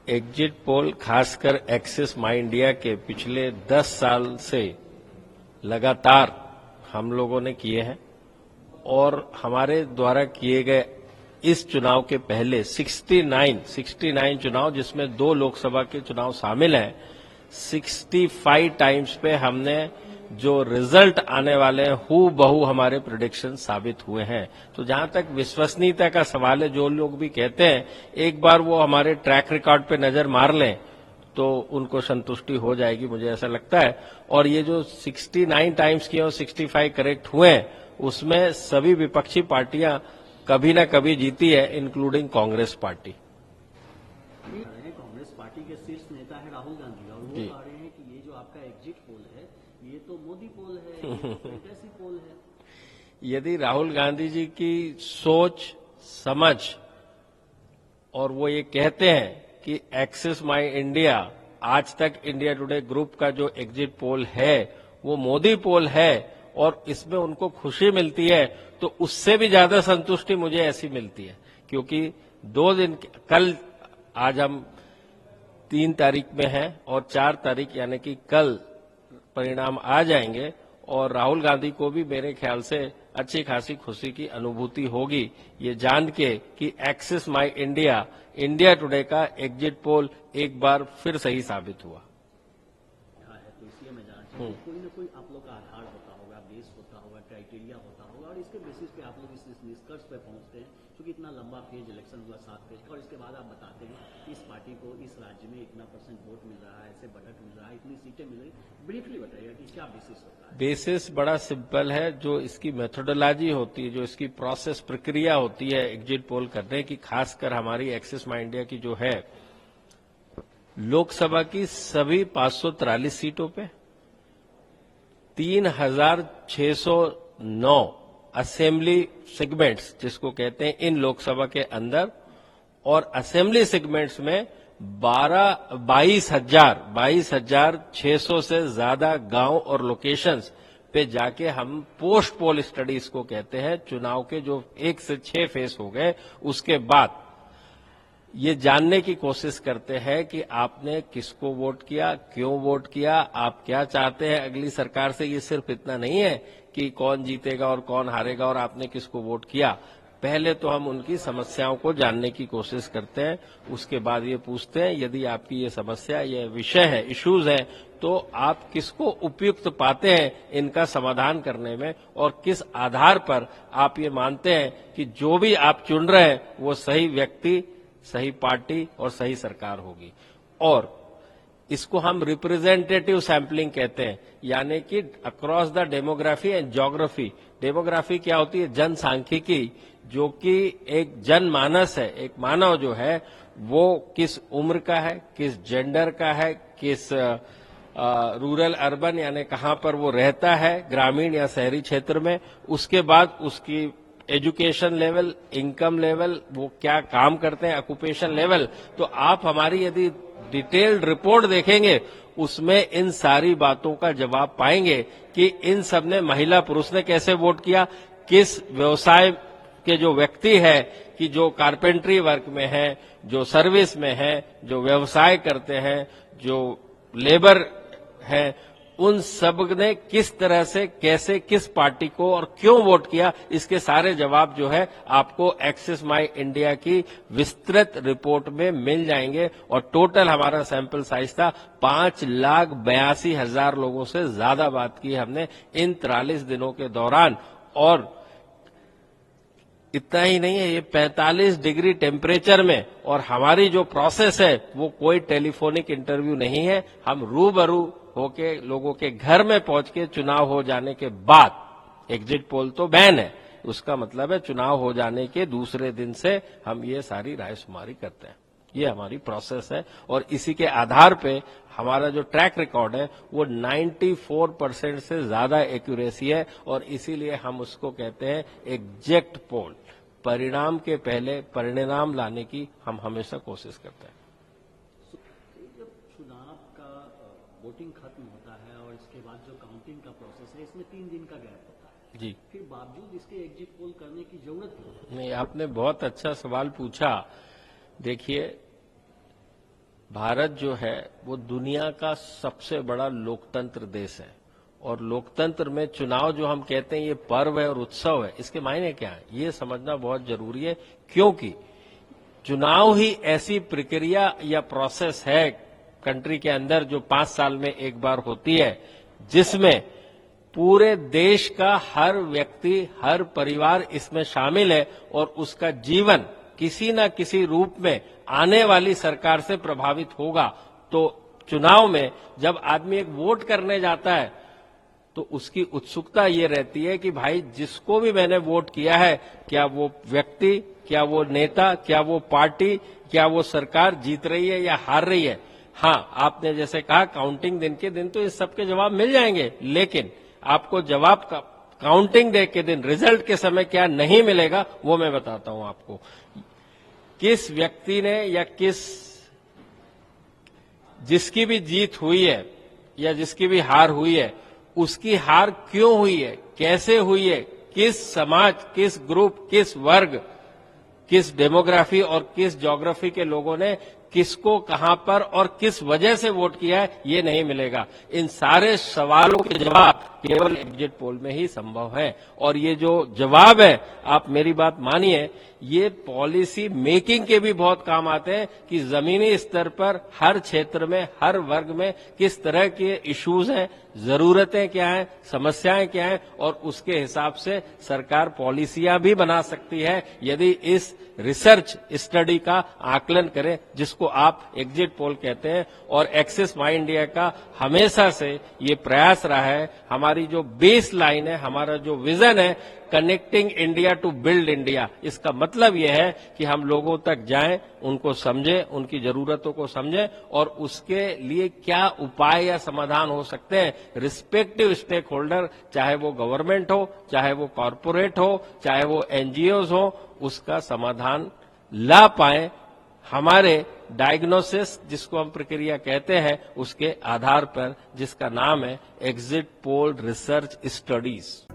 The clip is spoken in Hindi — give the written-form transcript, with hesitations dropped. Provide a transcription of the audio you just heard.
एग्जिट पोल खासकर एक्सिस माई इंडिया के पिछले 10 साल से लगातार हम लोगों ने किए हैं और हमारे द्वारा किए गए इस चुनाव के पहले 69 चुनाव जिसमें 2 लोकसभा के चुनाव शामिल हैं, 65 टाइम्स पे हमने जो रिजल्ट आने वाले हैं हू बहू हमारे प्रेडिक्शन साबित हुए हैं। तो जहां तक विश्वसनीयता का सवाल है, जो लोग भी कहते हैं एक बार वो हमारे ट्रैक रिकॉर्ड पे नजर मार लें तो उनको संतुष्टि हो जाएगी, मुझे ऐसा लगता है। और ये जो 69 टाइम्स किए और 65 करेक्ट हुए हैं, उसमें सभी विपक्षी पार्टियां कभी न कभी जीती है, including Congress party. Congress party के शीर्ष नेता है राहुल गांधी और वो कह रहे हैं कि ये जो आपका एग्जिट पोल है ये तो मोदी पोल है, ये तो कैसी पोल है। यदि राहुल गांधी जी की सोच समझ और वो ये कहते हैं कि एक्सिस माई इंडिया आज तक इंडिया टुडे ग्रुप का जो एग्जिट पोल है वो मोदी पोल है और इसमें उनको खुशी मिलती है, तो उससे भी ज्यादा संतुष्टि मुझे ऐसी मिलती है। क्योंकि 2 दिन कल, आज हम 3 तारीख में हैं और 4 तारीख यानी कि कल परिणाम आ जाएंगे और राहुल गांधी को भी मेरे ख्याल से अच्छी खासी खुशी की अनुभूति होगी ये जान के कि एक्सिस माई इंडिया, इंडिया टुडे का एग्जिट पोल एक बार फिर सही साबित हुआ। तो इसलिए मैं जानना चाहूँ कोई ना कोई आप लोग का आधार होता होगा, बेस होता होगा, क्राइटेरिया होता होगा और इसके बेसिस पे आप लोग इस निष्कर्ष पे पहुंचते हैं। क्योंकि इतना लंबा फेज इलेक्शन हुआ 7 फेज और इसके बाद आप बताते हैं कि इस पार्टी को इस राज्य में इतना % वोट मिल रहा है, ऐसे बजट मिल रहा है, इतनी सीटें मिल रही। ब्रीफली बताइएगा कि क्या बेसिस होता है। बेसिस बड़ा सिंपल है। जो इसकी मेथोडोलॉजी होती है, जो इसकी प्रोसेस प्रक्रिया होती है एग्जिट पोल करने की, खासकर हमारी एक्सिस माई इंडिया की जो है, लोकसभा की सभी 543 सीटों पे 3609 असेंबली सेगमेंट्स जिसको कहते हैं इन लोकसभा के अंदर, और असेंबली सेगमेंट्स में 22,600 से ज्यादा गांव और लोकेशंस पे जाके हम पोस्ट पोल स्टडीज को कहते हैं, चुनाव के जो 1 से 6 फेज हो गए उसके बाद ये जानने की कोशिश करते हैं कि आपने किसको वोट किया, क्यों वोट किया, आप क्या चाहते हैं अगली सरकार से। ये सिर्फ इतना नहीं है कि कौन जीतेगा और कौन हारेगा और आपने किसको वोट किया। पहले तो हम उनकी समस्याओं को जानने की कोशिश करते हैं, उसके बाद ये पूछते हैं यदि आपकी ये समस्या, ये विषय है, इश्यूज है, तो आप किसको उपयुक्त पाते हैं इनका समाधान करने में और किस आधार पर आप ये मानते हैं कि जो भी आप चुन रहे हैं वो सही व्यक्ति, सही पार्टी और सही सरकार होगी। और इसको हम रिप्रेजेंटेटिव सैंपलिंग कहते हैं, यानी कि across the demography and geography. Demography क्या होती है? जनसांख्यिकी, जो कि एक जनमानस है, एक मानव जो है वो किस उम्र का है, किस जेंडर का है, किस रूरल अर्बन यानी कहां पर वो रहता है, ग्रामीण या शहरी क्षेत्र में। उसके बाद उसकी एजुकेशन लेवल, इनकम लेवल, वो क्या काम करते हैं, ऑक्यूपेशन लेवल। तो आप हमारी यदि डिटेल्ड रिपोर्ट देखेंगे उसमें इन सारी बातों का जवाब पाएंगे कि इन सब ने, महिला पुरुष ने कैसे वोट किया, किस व्यवसाय के जो व्यक्ति है, कि जो कारपेंट्री वर्क में है, जो सर्विस में है, जो व्यवसाय करते हैं, जो लेबर है, उन सब ने किस तरह से, कैसे, किस पार्टी को और क्यों वोट किया। इसके सारे जवाब जो है आपको एक्सिस माई इंडिया की विस्तृत रिपोर्ट में मिल जाएंगे। और टोटल हमारा सैंपल साइज था 5,82,000 लोगों से ज्यादा बात की हमने इन 43 दिनों के दौरान। और इतना ही नहीं है, ये 45 डिग्री टेम्परेचर में, और हमारी जो प्रोसेस है वो कोई टेलीफोनिक इंटरव्यू नहीं है। हम रूबरू होके लोगों के घर में पहुंच के, चुनाव हो जाने के बाद, एग्जिट पोल तो बैन है, उसका मतलब है चुनाव हो जाने के दूसरे दिन से हम ये सारी रायशुमारी करते हैं। ये हमारी प्रोसेस है और इसी के आधार पे हमारा जो ट्रैक रिकॉर्ड है वो 94% से ज्यादा एक्यूरेसी है और इसीलिए हम उसको कहते हैं एग्जैक्ट पोल। परिणाम के पहले परिणाम लाने की हम हमेशा कोशिश करते हैं। जब चुनाव का वोटिंग खत्म होता है और इसके बाद जो काउंटिंग का प्रोसेस है, इसमें 3 दिन का गैप होता है जी, फिर बावजूद इसके एग्जिट पोल करने की जरूरत नहीं। नहीं, आपने बहुत अच्छा सवाल पूछा। देखिए, भारत जो है वो दुनिया का सबसे बड़ा लोकतंत्र देश है और लोकतंत्र में चुनाव जो हम कहते हैं ये पर्व है और उत्सव है, इसके मायने क्या है ये समझना बहुत जरूरी है, क्योंकि चुनाव ही ऐसी प्रक्रिया या प्रोसेस है कंट्री के अंदर जो 5 साल में एक बार होती है, जिसमें पूरे देश का हर व्यक्ति, हर परिवार इसमें शामिल है और उसका जीवन किसी न किसी रूप में आने वाली सरकार से प्रभावित होगा। तो चुनाव में जब आदमी एक वोट करने जाता है तो उसकी उत्सुकता ये रहती है कि भाई जिसको भी मैंने वोट किया है, क्या वो व्यक्ति, क्या वो नेता, क्या वो पार्टी, क्या वो सरकार जीत रही है या हार रही है। हाँ, आपने जैसे कहा काउंटिंग दिन के दिन तो इस सबके जवाब मिल जाएंगे, लेकिन आपको जवाब का काउंटिंग डे के दिन, रिजल्ट के समय क्या नहीं मिलेगा वो मैं बताता हूं आपको। किस व्यक्ति ने या जिसकी भी जीत हुई है या जिसकी भी हार हुई है, उसकी हार क्यों हुई है, कैसे हुई है, किस समाज, किस ग्रुप, किस वर्ग, किस डेमोग्राफी और किस ज्योग्राफी के लोगों ने किसको कहां पर और किस वजह से वोट किया है, ये नहीं मिलेगा। इन सारे सवालों के जवाब केवल एग्जिट पोल में ही संभव है। और ये जो जवाब है, आप मेरी बात मानिए, ये पॉलिसी मेकिंग के भी बहुत काम आते हैं कि जमीनी स्तर पर हर क्षेत्र में, हर वर्ग में किस तरह के इश्यूज हैं, जरूरतें क्या हैं, समस्याएं क्या हैं, और उसके हिसाब से सरकार पॉलिसियां भी बना सकती है यदि इस रिसर्च स्टडी का आकलन करें, जिसको आप एग्जिट पोल कहते हैं। और एक्सिस माई इंडिया का हमेशा से ये प्रयास रहा है, हमारी जो बेस लाइन है, हमारा जो विजन है, connecting India to build India, इसका मतलब यह है कि हम लोगों तक जाएं, उनको समझें, उनकी जरूरतों को समझें और उसके लिए क्या उपाय या समाधान हो सकते हैं। रिस्पेक्टिव स्टेक होल्डर, चाहे वो गवर्नमेंट हो, चाहे वो कॉरपोरेट हो, चाहे वो एनजीओज हो, उसका समाधान ला पाए हमारे डायग्नोसिस, जिसको हम प्रक्रिया कहते हैं, उसके आधार पर, जिसका नाम है एग्जिट पोल रिसर्च स्टडीज।